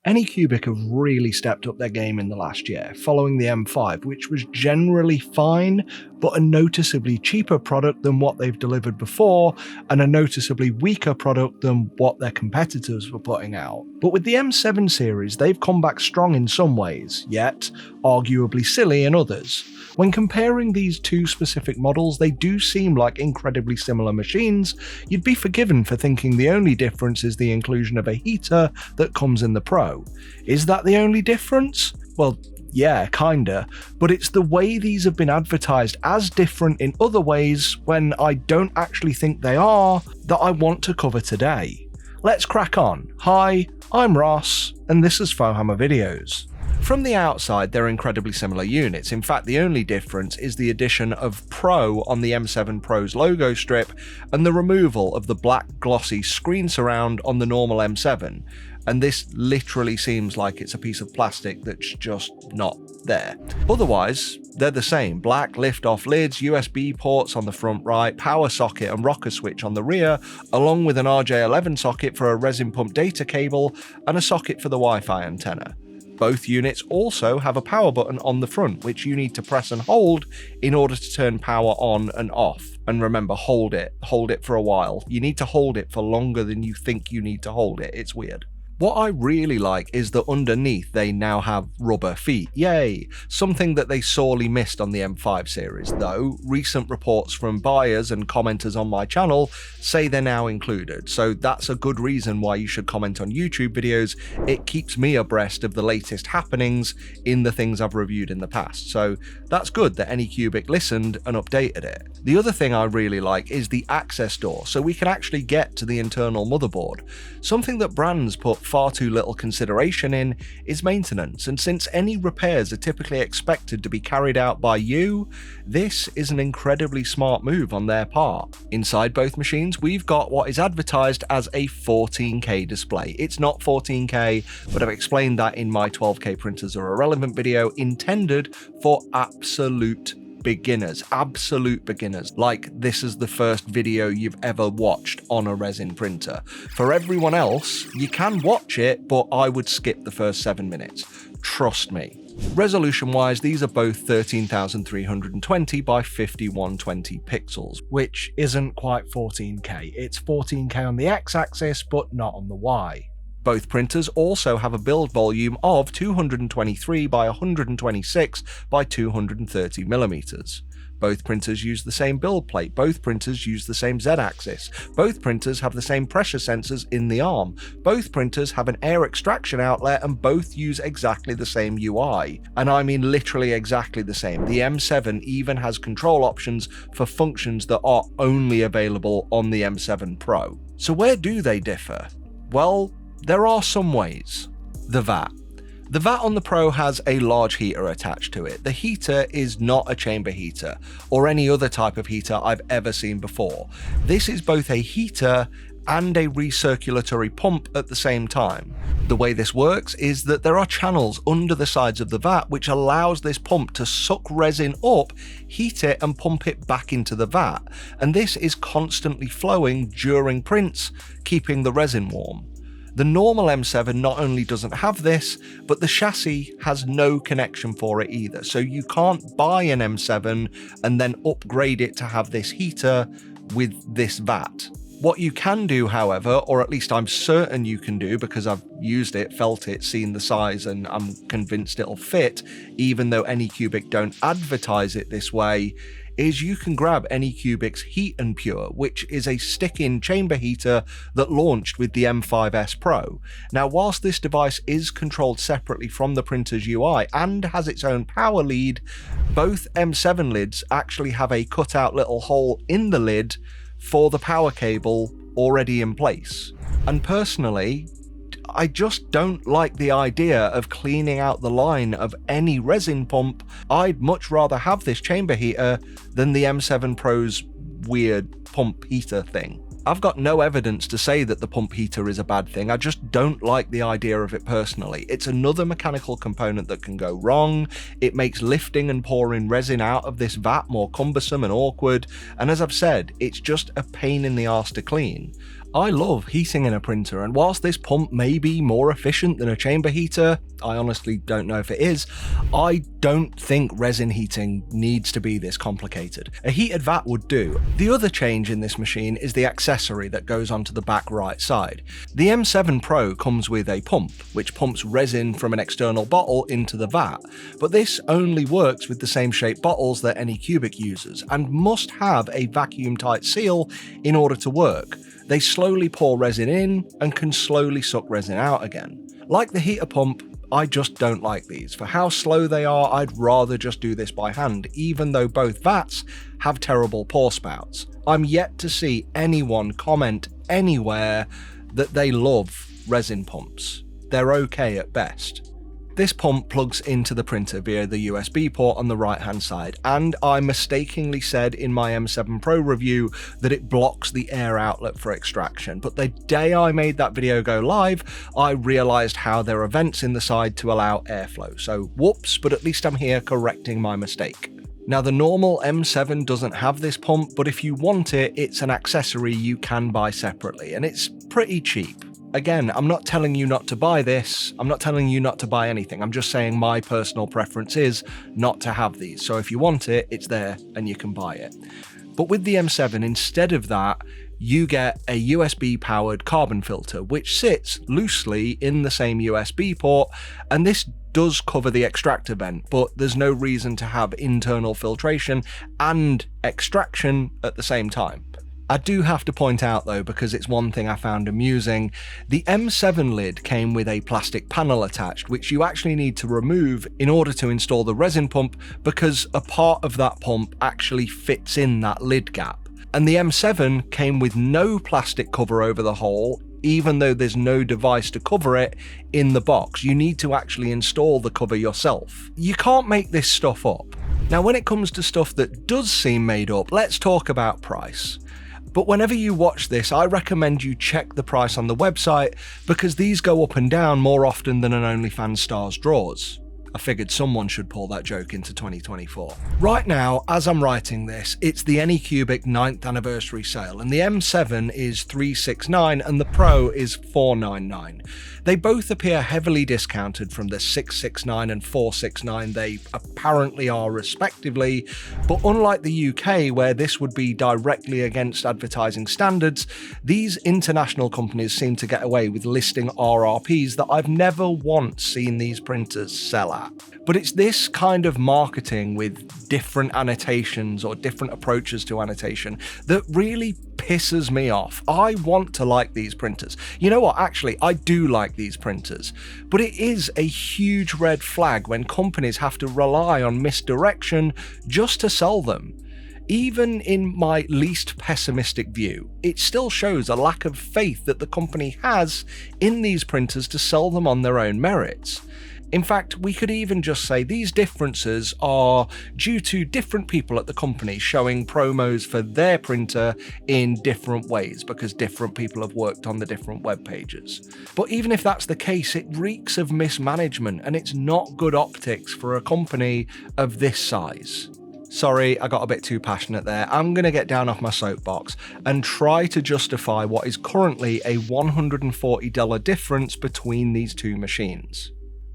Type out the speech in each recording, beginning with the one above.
Anycubic have really stepped up their game in the last year, following the M5, which was generally fine, but a noticeably cheaper product than what they've delivered before, and a noticeably weaker product than what their competitors were putting out. But with the M7 series, they've come back strong in some ways, yet arguably silly in others. When comparing these two specific models, they do seem like incredibly similar machines. You'd be forgiven for thinking the only difference is the inclusion of a heater that comes in the Pro. Is that the only difference? Well, yeah, kinda, but it's the way these have been advertised as different in other ways when I don't actually think they are that I want to cover today. Let's crack on. Hi, I'm Ross, and this is FauxHammer Videos. From the outside, they're incredibly similar units. In fact, the only difference is the addition of Pro on the M7 Pro's logo strip and the removal of the black glossy screen surround on the normal M7. And this literally seems like it's a piece of plastic that's just not there. Otherwise, they're the same. Black lift-off lids, USB ports on the front right, power socket and rocker switch on the rear, along with an RJ11 socket for a resin pump data cable and a socket for the Wi-Fi antenna. Both units also have a power button on the front, which you need to press and hold in order to turn power on and off. And remember, hold it for a while. You need to hold it for longer than you think you need to hold it. It's weird. What I really like is that underneath they now have rubber feet, yay! Something that they sorely missed on the M5 series, though recent reports from buyers and commenters on my channel say they're now included, so that's a good reason why you should comment on YouTube videos. It keeps me abreast of the latest happenings in the things I've reviewed in the past, so that's good that Anycubic listened and updated it. The other thing I really like is the access door, so we can actually get to the internal motherboard. Something that brands put far too little consideration in is maintenance, and since any repairs are typically expected to be carried out by you, this is an incredibly smart move on their part. Inside both machines, we've got what is advertised as a 14K display. It's not 14K, but I've explained that in my 12K printers are irrelevant video intended for absolute beginners, like this is the first video you've ever watched on a resin printer. For everyone else, you can watch it, but I would skip the first 7 minutes. Trust me. Resolution wise, these are both 13,320 by 5120 pixels, which isn't quite 14K. It's 14K on the X-axis, but not on the Y. Both printers also have a build volume of 223 by 126 by 230 millimeters. Both printers use the same build plate, both printers use the same Z-axis, both printers have the same pressure sensors in the arm, both printers have an air extraction outlet, and both use exactly the same UI. And I mean literally exactly the same. The M7 even has control options for functions that are only available on the M7 Pro. So where do they differ? Well, there are some ways. The VAT. The VAT on the Pro has a large heater attached to it. The heater is not a chamber heater, or any other type of heater I've ever seen before. This is both a heater and a recirculatory pump at the same time. The way this works is that there are channels under the sides of the vat which allows this pump to suck resin up, heat it and pump it back into the vat, and this is constantly flowing during prints, keeping the resin warm. The normal M7 not only doesn't have this, but the chassis has no connection for it either, so you can't buy an M7 and then upgrade it to have this heater with this vat. What you can do, however, or at least I'm certain you can do because I've used it, felt it, seen the size, and I'm convinced it'll fit, even though Anycubic don't advertise it this way, is you can grab Anycubic's Heat and Pure, which is a stick-in chamber heater that launched with the M5S Pro. Now, whilst this device is controlled separately from the printer's UI and has its own power lead, both M7 lids actually have a cut-out little hole in the lid for the power cable already in place. And personally, I just don't like the idea of cleaning out the line of any resin pump. I'd much rather have this chamber heater than the M7 Pro's weird pump heater thing. I've got no evidence to say that the pump heater is a bad thing, I just don't like the idea of it personally. It's another mechanical component that can go wrong, it makes lifting and pouring resin out of this vat more cumbersome and awkward, and as I've said, it's just a pain in the arse to clean. I love heating in a printer, and whilst this pump may be more efficient than a chamber heater, I honestly don't know if it is, I don't think resin heating needs to be this complicated. A heated vat would do. The other change in this machine is the accessory that goes onto the back right side. The M7 Pro comes with a pump, which pumps resin from an external bottle into the vat, but this only works with the same shaped bottles that Anycubic uses, and must have a vacuum-tight seal in order to work. They slowly pour resin in and can slowly suck resin out again. Like the heater pump, I just don't like these. For how slow they are, I'd rather just do this by hand, even though both vats have terrible pour spouts. I'm yet to see anyone comment anywhere that they love resin pumps. They're okay at best. This pump plugs into the printer via the USB port on the right hand side, and I mistakenly said in my M7 Pro review that it blocks the air outlet for extraction, but the day I made that video go live, I realised how there are vents in the side to allow airflow, so whoops, but at least I'm here correcting my mistake. Now the normal M7 doesn't have this pump, but if you want it, it's an accessory you can buy separately, and it's pretty cheap. Again, I'm not telling you not to buy this, I'm not telling you not to buy anything, I'm just saying my personal preference is not to have these, so if you want it, it's there and you can buy it. But with the M7, instead of that, you get a USB powered carbon filter, which sits loosely in the same USB port, and this does cover the extractor vent, but there's no reason to have internal filtration and extraction at the same time. I do have to point out though, because it's one thing I found amusing, the M7 lid came with a plastic panel attached, which you actually need to remove in order to install the resin pump, because a part of that pump actually fits in that lid gap. And the M7 came with no plastic cover over the hole, even though there's no device to cover it in the box. You need to actually install the cover yourself. You can't make this stuff up. Now when it comes to stuff that does seem made up, let's talk about price. But whenever you watch this, I recommend you check the price on the website, because these go up and down more often than an OnlyFans star's drawers. I figured someone should pull that joke into 2024. Right now, as I'm writing this, it's the Anycubic 9th anniversary sale, and the M7 is $369 and the Pro is $499. They both appear heavily discounted from the $669 and $469 they apparently are respectively, but unlike the UK, where this would be directly against advertising standards, these international companies seem to get away with listing RRPs that I've never once seen these printers sell at. But it's this kind of marketing with different annotations or different approaches to annotation that really pisses me off. I want to like these printers. You know what, actually, I do like these printers, but it is a huge red flag when companies have to rely on misdirection just to sell them. Even in my least pessimistic view, it still shows a lack of faith that the company has in these printers to sell them on their own merits. In fact, we could even just say these differences are due to different people at the company showing promos for their printer in different ways, because different people have worked on the different web pages. But even if that's the case, it reeks of mismanagement, and it's not good optics for a company of this size. Sorry, I got a bit too passionate there. I'm going to get down off my soapbox and try to justify what is currently a $140 difference between these two machines.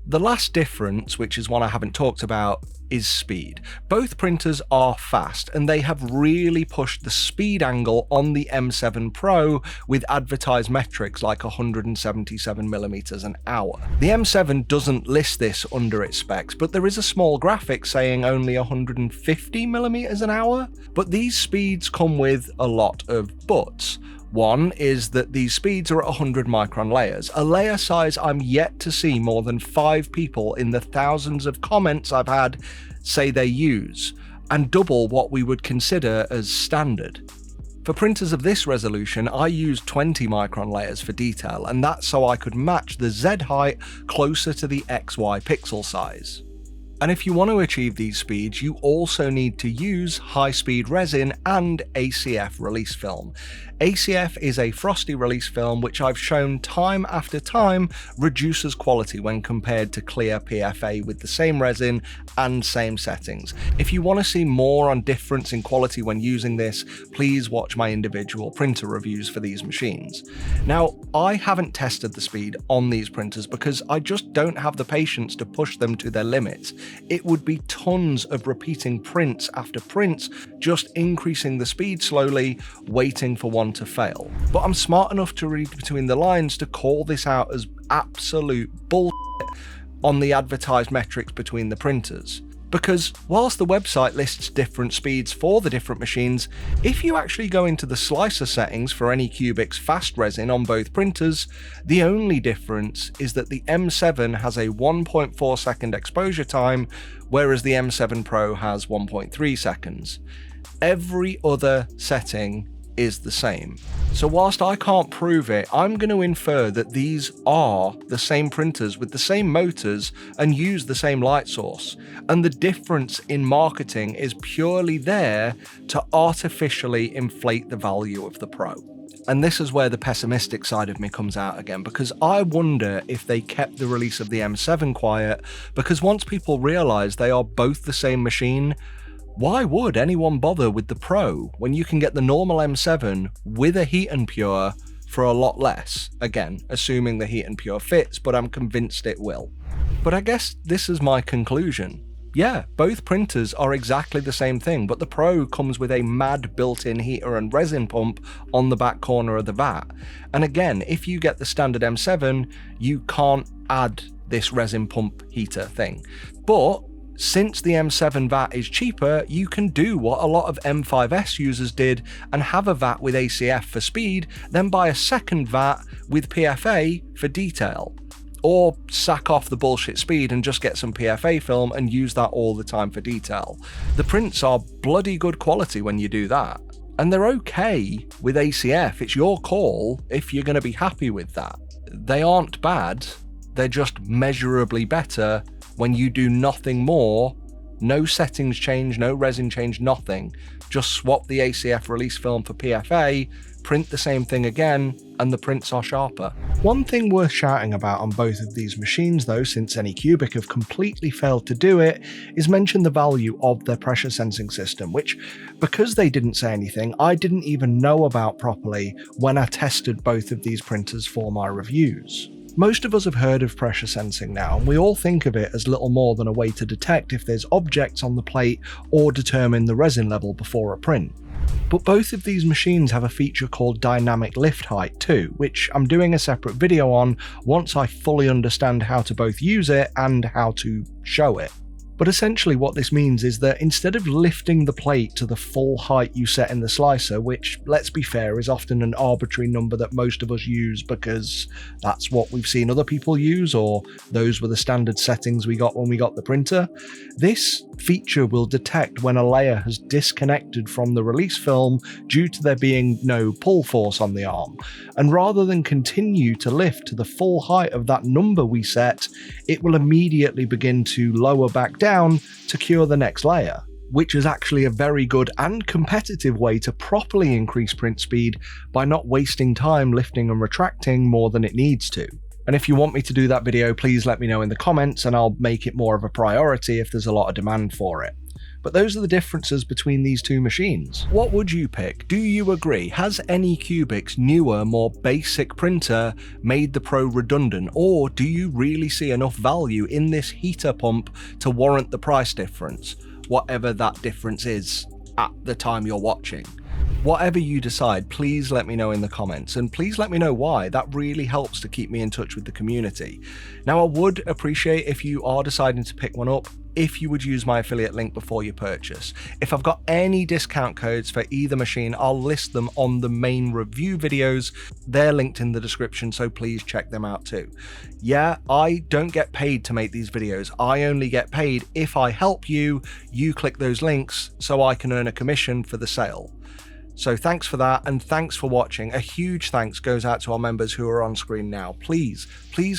The last difference, which is one I haven't talked about, is speed. Both printers are fast, and they have really pushed the speed angle on the M7 Pro with advertised metrics like 177mm an hour. The M7 doesn't list this under its specs, but there is a small graphic saying only 150mm an hour. But these speeds come with a lot of buts. One is that these speeds are at 100 micron layers, a layer size I'm yet to see more than 5 people in the thousands of comments I've had say they use, and double what we would consider as standard. For printers of this resolution, I use 20 micron layers for detail, and that's so I could match the Z height closer to the XY pixel size. And if you want to achieve these speeds, you also need to use high-speed resin and ACF release film. ACF is a frosty release film which I've shown time after time reduces quality when compared to clear PFA with the same resin and same settings. If you want to see more on difference in quality when using this, please watch my individual printer reviews for these machines. Now, I haven't tested the speed on these printers because I just don't have the patience to push them to their limits. It would be tons of repeating prints after prints, just increasing the speed slowly, waiting for one to fail. But I'm smart enough to read between the lines to call this out as absolute bullshit on the advertised metrics between the printers. Because whilst the website lists different speeds for the different machines, if you actually go into the slicer settings for Anycubic's fast resin on both printers, the only difference is that the M7 has a 1.4 second exposure time, whereas the M7 Pro has 1.3 seconds. Every other setting is the same. So whilst I can't prove it, I'm going to infer that these are the same printers with the same motors and use the same light source. And the difference in marketing is purely there to artificially inflate the value of the Pro. And this is where the pessimistic side of me comes out again, because I wonder if they kept the release of the M7 quiet, because once people realize they are both the same machine, why would anyone bother with the Pro when you can get the normal M7 with a Heat and Pure for a lot less? Again, assuming the Heat and Pure fits, but I'm convinced it will. But I guess this is my conclusion. Yeah, both printers are exactly the same thing, but the Pro comes with a mad built-in heater and resin pump on the back corner of the vat. And again, if you get the standard M7, you can't add this resin pump heater thing. But since the M7 vat is cheaper, you can do what a lot of M5S users did and have a vat with ACF for speed, then buy a second vat with PFA for detail. Or sack off the bullshit speed and just get some PFA film and use that all the time for detail. The prints are bloody good quality when you do that. And they're okay with ACF, it's your call if you're going to be happy with that. They aren't bad, they're just measurably better when you do nothing more, no settings change, no resin change, nothing. Just swap the ACF release film for PFA, print the same thing again, and the prints are sharper. One thing worth shouting about on both of these machines though, since Anycubic have completely failed to do it, is mention the value of their pressure sensing system, which, because they didn't say anything, I didn't even know about properly when I tested both of these printers for my reviews. Most of us have heard of pressure sensing now, and we all think of it as little more than a way to detect if there's objects on the plate or determine the resin level before a print. But both of these machines have a feature called dynamic lift height too, which I'm doing a separate video on once I fully understand how to both use it and how to show it. But essentially what this means is that instead of lifting the plate to the full height you set in the slicer, which, let's be fair, is often an arbitrary number that most of us use because that's what we've seen other people use, or those were the standard settings we got when we got the printer, this feature will detect when a layer has disconnected from the release film due to there being no pull force on the arm. And rather than continue to lift to the full height of that number we set, it will immediately begin to lower back down to cure the next layer, which is actually a very good and competitive way to properly increase print speed by not wasting time lifting and retracting more than it needs to. And if you want me to do that video, please let me know in the comments and I'll make it more of a priority if there's a lot of demand for it. But those are the differences between these two machines. What would you pick? Do you agree? Has Anycubic's newer, more basic printer made the Pro redundant, or do you really see enough value in this heater pump to warrant the price difference, whatever that difference is at the time you're watching? Whatever you decide, please let me know in the comments, and please let me know why. That really helps to keep me in touch with the community. Now, I would appreciate if you are deciding to pick one up, if you would use my affiliate link before you purchase. If I've got any discount codes for either machine, I'll list them on the main review videos. They're linked in the description, so please check them out too. Yeah, I don't get paid to make these videos. I only get paid if I help you, you click those links so I can earn a commission for the sale. So thanks for that, and thanks for watching. A huge thanks goes out to our members who are on screen now. Please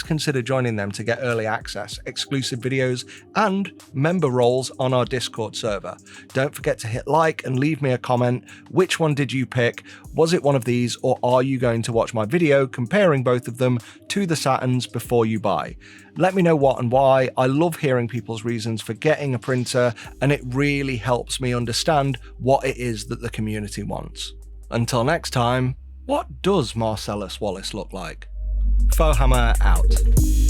consider joining them to get early access, exclusive videos, and member roles on our Discord server. Don't forget to hit like and leave me a comment. Which one did you pick? Was it one of these, or are you going to watch my video comparing both of them to the Saturns before you buy? Let me know what and why. I love hearing people's reasons for getting a printer, and it really helps me understand what it is that the community wants. Until next time, what does Marcellus Wallace look like? FauxHammer out.